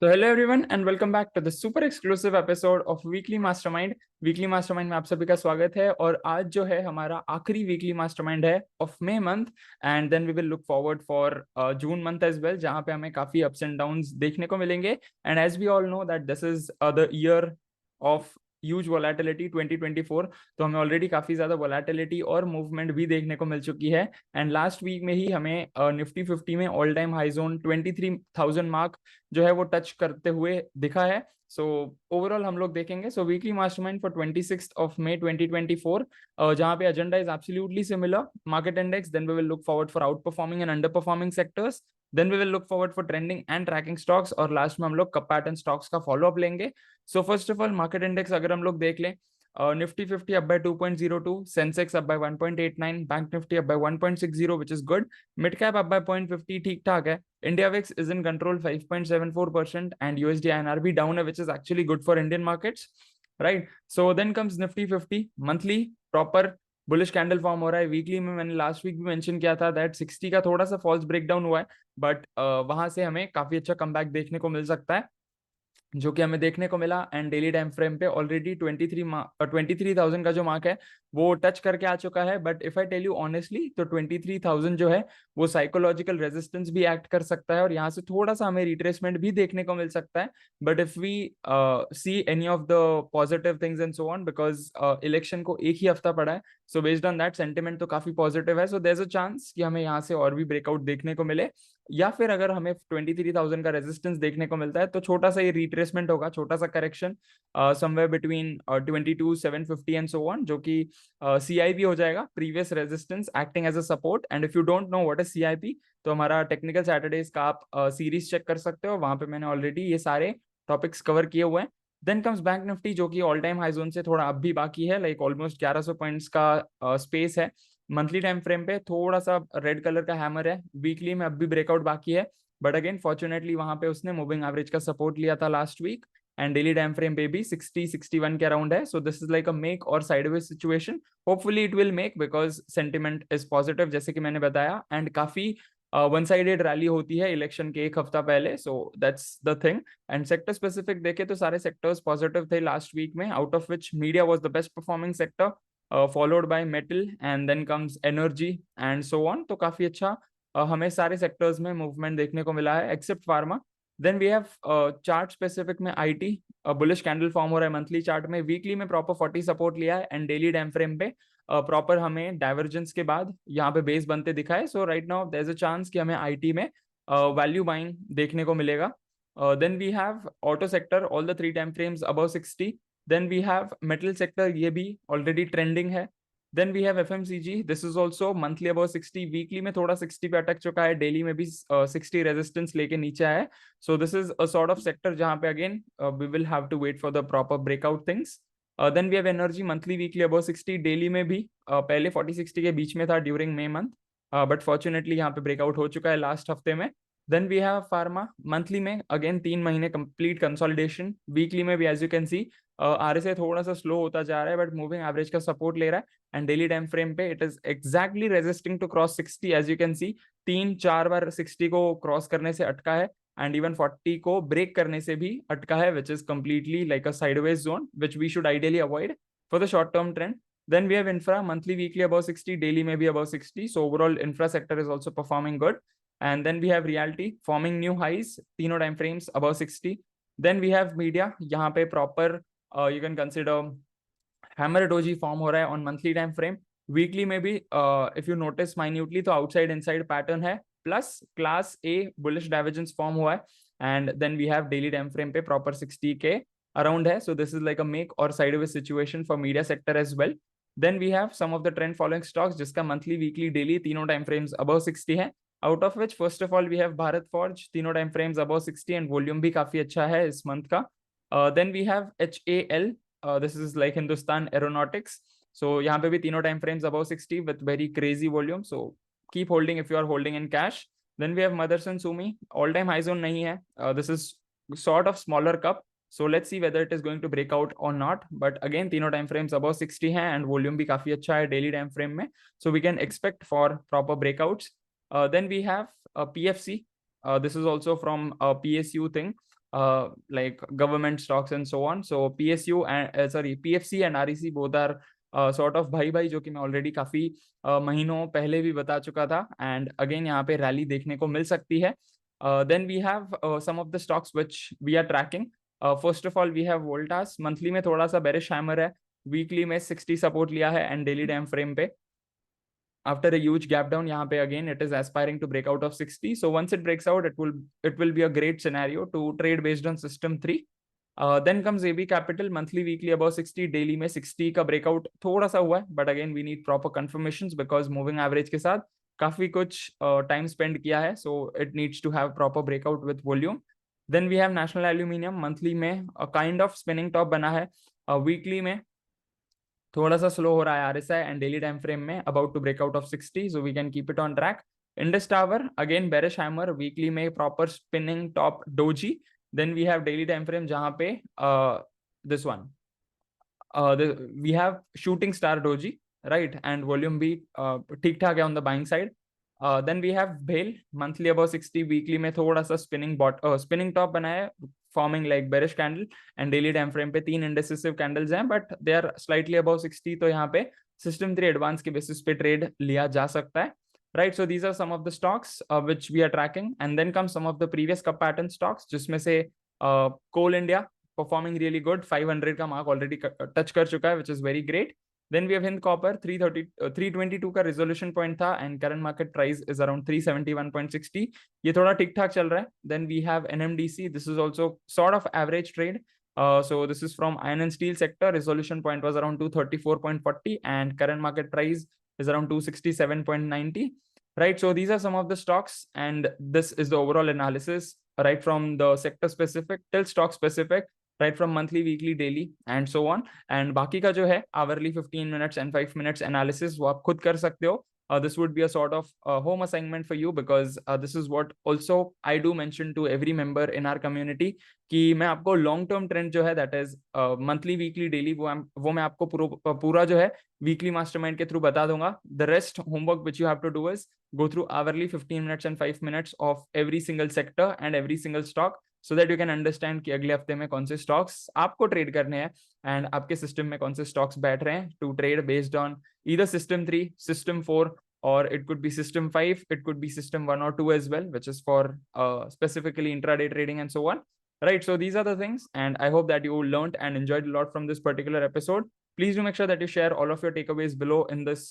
तो hello everyone and welcome back to the super exclusive episode of weekly mastermind. Weekly mastermind में आप सभी का स्वागत है और आज जो है हमारा आखिरी वीकली मास्टरमाइंड है of May month. And then we will look forward for June month as well, जहां पे हमें काफी अप्स एंड डाउन्स देखने को मिलेंगे। And as we all know that this is the year of huge volatility 2024। तो हमें ऑलरेडी काफी ज्यादा वोलेटिलिटी और मूवमेंट भी देखने को मिल चुकी है। एंड लास्ट वीक में ही हमें निफ्टी 50 में all time high zone 23,000 mark जो है वो टच करते हुए दिखा है। सो ओवरऑल हम लोग देखेंगे। So weekly mastermind for 26th of May 2024, जहां पे agenda is absolutely similar. Market index, then we will look forward for outperforming and underperforming sectors, then we will look forward for trending and tracking stocks, और last में हम लोग cup pattern stocks का follow up लेंगे। So first of all market index अगर हम लोग देख लें, Nifty 50 up by 2.02, Sensex up by 1.89, bank Nifty up by 1.60 which is good, mid cap up by 0.50 ठीक ठाक है, India VIX is in control 5.74% and USD INR भी डाउन है which is actually good for Indian markets, right? So then comes Nifty 50 monthly, proper bullish candle form हो रहा है। Weekly में मैंने लास्ट वीक भी मेंशन किया था दैट 60 का थोड़ा सा फॉल्स ब्रेकडाउन हुआ है, बट वहां से हमें काफी अच्छा कमबैक देखने को मिल सकता है, जो कि हमें देखने को मिला। एंड डेली टाइम फ्रेम पे ऑलरेडी 23,000 का जो मार्क है वो टच करके आ चुका है। But if I tell you honestly तो 23,000 जो है वो साइकोलॉजिकल रेजिस्टेंस भी एक्ट कर सकता है और यहाँ से थोड़ा सा हमें रिट्रेसमेंट भी देखने को मिल सकता है। But if we see any of the positive things and so on, because election को एक ही हफ्ता पड़ा है, so based on that sentiment तो काफी पॉजिटिव है। So there is a chance कि हमें यहाँ से और भी ब्रेकआउट देखने को मिले, या फिर अगर हमें 23,000 का रेजिस्टेंस देखने को मिलता है तो छोटा सा ये रिट्रेसमेंट होगा, छोटा सा correction somewhere between 22,750 and so on, जो कि सीआईपी हो जाएगा, previous resistance acting as a support. And if you don't know what is CIP, तो हमारा टेक्निकल सैटरडेज का आप सीरीज चेक कर सकते हो, वहां पे मैंने ऑलरेडी ये सारे टॉपिक्स कवर किए हुए हैं। देन कम्स बैंक निफ्टी, जो कि ऑल टाइम हाई जोन से थोड़ा अब भी बाकी है, लाइक ऑलमोस्ट 1100 पॉइंट्स का स्पेस है। मंथली टाइम फ्रेम पे थोड़ा सा रेड कलर का हैमर है, वीकली में अब भी ब्रेकआउट बाकी है, बट अगेन फॉर्चुनेटली वहां पे उसने मूविंग एवरेज का सपोर्ट लिया था last week. And daily time frame पे भी 60-61 के अराउंड है। So this is like a make or sideways situation. Hopefully it will make, because sentiment is positive जैसे कि मैंने बताया, एंड काफी वन साइडेड रैली होती है इलेक्शन के एक हफ्ता पहले, so that's the thing. And sector specific देखे तो सारे सेक्टर्स पॉजिटिव थे लास्ट वीक में, out of which media was the best performing sector, followed by metal and then comes energy and so on. तो काफी अच्छा हमें सारे सेक्टर्स में मूवमेंट देखने को मिला है except pharma. Then we have chart specific में आईटी, बुलिश कैंडल फॉर्म हो रहा है मंथली चार्ट में, वीकली में प्रॉपर 40 सपोर्ट लिया है, एंड डेली टाइम फ्रेम पे प्रॉपर हमें डाइवर्जेंस के बाद यहाँ पे बेस बनते दिखा है। So right now there is a chance कि हमें आईटी में वैल्यू बाइंग देखने को मिलेगा। Then we have auto sector, all the three time frames above 60। Then we have metal sector, ये भी ऑलरेडी ट्रेंडिंग है। Then we have FMCG, this is also monthly about 60, weekly में थोड़ा 60 पे अटक चुका है, डेली में भी 60 रेजिस्टेंस लेके नीचे आया है। So this is a sort of sector जहां पे again we will have to wait for the proper breakout things. Then we have energy, monthly weekly about 60, daily में भी पहले 40-60 के बीच में था during May month, but fortunately यहाँ पे ब्रेकआउट हो चुका है लास्ट हफ्ते में। Then we have pharma, monthly में अगेन 3 महीने कंप्लीट कंसोलिडेशन, वीकली में भी as you can see RSI थोड़ा सा स्लो होता जा रहा है बट मूविंग एवरेज का सपोर्ट ले रहा है। एंड डेली टाइम फ्रेम पे it is exactly resisting to cross 60, as you can see 3-4 बार 60 को क्रॉस करने से अटका है, एंड इवन 40 को ब्रेक करने से भी अटका है, which is completely like a sideways zone which we should ideally avoid for the short term trend. Then we have infra, monthly weekly about 60, daily में भी about 60, so overall infra sector is also performing good. And then we have reality forming new highs, तीनों time frames about 60। Then we have media, यहाँ पे proper you can consider hammer doji form हो रहा है on monthly time frame, weekly में भी if you notice minutely तो outside inside pattern है, plus class A bullish divergence form हुआ है। And then we have daily time frame पे प्रॉपर 60 के अराउंड है, so this is like a make or sideways situation for media sector as well. Then we have some of the trend following stocks जिसका monthly weekly daily तीनों time frames above 60 है, out of which first of all we have Bharat Forge, तीनों time frames above 60 and volume भी काफी अच्छा है इस month का। Then we have HAL, this is like Hindustan Aeronautics, so यहाँ पे भी तीनों time frames above 60 with very crazy volume, so keep holding if you are holding in cash. Then we have Motherson Sumi, all time high zone नहीं है, this is sort of smaller cup, so let's see whether it is going to break out or not, but again तीनों time frames above 60 हैं and volume भी काफी अच्छा है daily time frame में, so we can expect for proper breakouts. Then we have PFC, this is also from PSU thing, like government stocks and so on. So PSU and PFC and REC both are sort of भाई भाई, जो कि मैं already काफी महीनों पहले भी बता चुका था, एंड अगेन यहाँ पे रैली देखने को मिल सकती है. Then we have some of the stocks which we are tracking. First of all we have Voltas. Monthly में थोड़ा सा बेरिश हैमर है, वीकली में 60 सपोर्ट लिया है, एंड डेली टाइम फ्रेम पे after a huge gap down, यहाँ पे again it is aspiring to break out of 60. So once it breaks out, it will be a great scenario to trade based on system 3. Then comes AB Capital. Monthly weekly above 60, daily में 60 का breakout थोड़ा सा हुआ है, but again we need proper confirmations because moving average के साथ काफी कुछ time spend किया है, so it needs to have proper breakout with volume. Then we have National Aluminium. Monthly में a kind of spinning top बना है, weekly में थोड़ा सा स्लो हो रहा है RSI, and daily time frame में about to breakout of 60, so we can keep it on track. Indus Tower again bearish hammer, weekly में proper spinning top doji. Then we have daily time frame जहां पे this one we have shooting star doji, right, and volume भी ठीक ठाक है on the buying side. Then we have भेल. Monthly about 60, weekly में थोड़ा सा स्पिनिंग टॉप बना है, forming like bearish candle, and daily time frame पे 3 इंडेसिसिव कैंडल्स हैं, but they are slightly above 60, तो यहाँ पे सिस्टम 3 एडवांस के बेसिस पे ट्रेड लिया जा सकता है, right. So these are some of the stocks which we are tracking, and then come some of the previous cup pattern stocks, जिसमें से Coal India performing really good, 500 का मार्क ऑलरेडी टच कर चुका है, which is very great. Then we have Hind Copper. 322 का resolution point था, and current market price is around 371.60. ये थोड़ा ठीक ठाक चल रहा है. Then we have NMDC. This is also sort of average trade. So this is from iron and steel sector. Resolution point was around 234.40, and current market price is around 267.90. Right. So these are some of the stocks, and this is the overall analysis, right from the sector specific till stock specific. Right from monthly, weekly, daily and so on. And बाकी का जो है hourly 15 minutes and 5 minutes analysis वो आप खुद कर सकते हो. This would be a sort of home assignment for you, because this is what also I do mention to every member in our community कि मैं आपको long term trend जो है that is monthly, weekly, daily वो मैं आपको पूरा जो है weekly mastermind के through बता दूंगा. The rest homework which you have to do is go through hourly 15 minutes and 5 minutes of every single sector and every single stock, so that you can understand कि अगले हफ्ते में कौन से stocks आपको ट्रेड करने हैं, एंड आपके सिस्टम में कौन से स्टॉक्स बैठ रहे हैं to trade based on either system 3, system 4, or it could be system 5, it could be system 1 or 2 as well, which is for specifically intraday trading and so on, right. So these are the things, and I hope that you learned and enjoyed a lot from this particular episode. Please do make sure that you share all of your takeaways below in this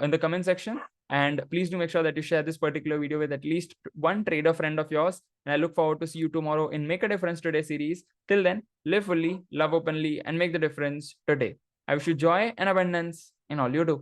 in the comment section, and please do make sure that you share this particular video with at least one trader friend of yours, and I look forward to see you tomorrow in Make a Difference Today series. Till then, live fully, love openly, and make the difference today. I wish you joy and abundance in all you do.